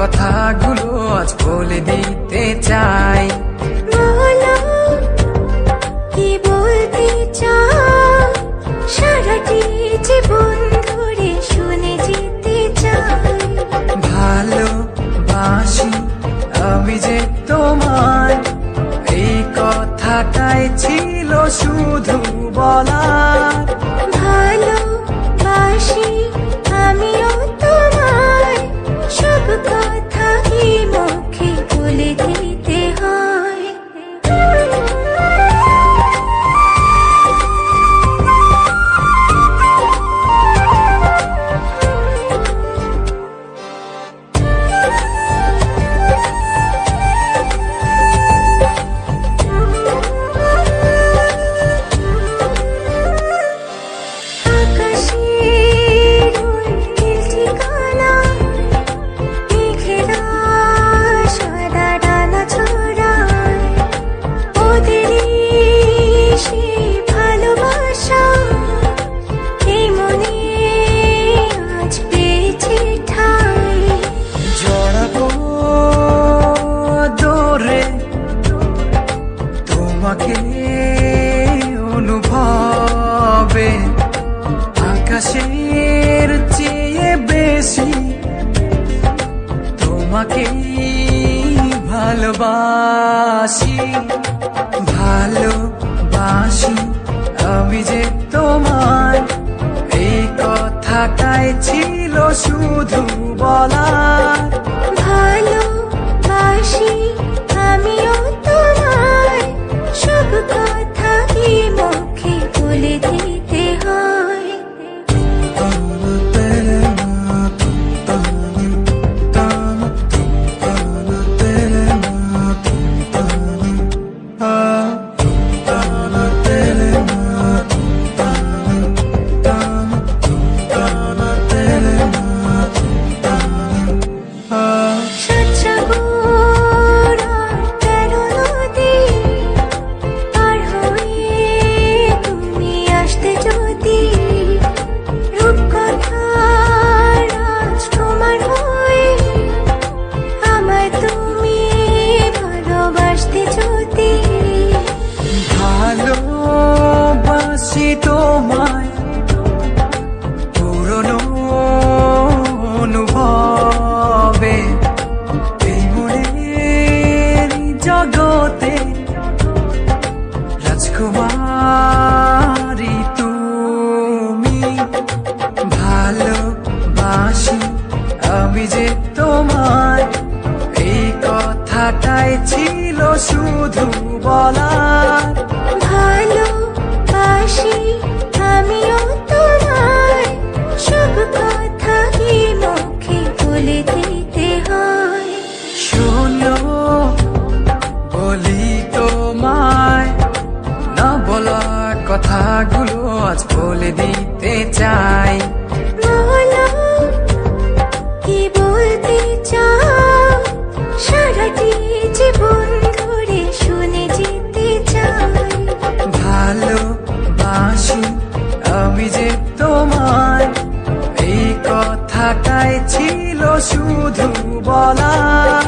কথাগুলো আজ বলে দিতে চাই। বলো কি বলতে চাও, সারাটি জীবন ধরে শুনে যেতে চাই। ভালোবাসি আমি যে তোমায়, এই কথাটাই ছিল শুধু বলার। ভালোবাসি আমিও তোমায়, সব কথা কি মুখে বলে দিতে হয়? তোমাকে অনুভবে আকাশের চেয়ে বেশি তোমাকে ভালোবাসি। ভালোবাসি আমি যে তোমায়, এই কথাটাই ছিল শুধু বলার। ভালোবাসি আমিও তোমায়, সব কথা কি মুখে বলে দিতে হয়? ভালোবাসি তোমায় পুরনো অনুভবে, এই মনের জগতে রাজকুমারী তুমি। ভালোবাসি আমি যে তোমায়, এই কথাটাই ছিল শুধু বলার। ভালোবাসি আমিও তোমায়, সব কথা কি মুখে বলে দিতে হয়? শোনো বলি তোমায়, না বলা কথাগুলো আজ বলে দিতে চাই। বলো কি বলতে চাও, সারাটি জীবন ধরে শুনে যেতে চাই। ভালোবাসি আমি যে তোমায়, এই কথাটাই ছিল শুধু বলার।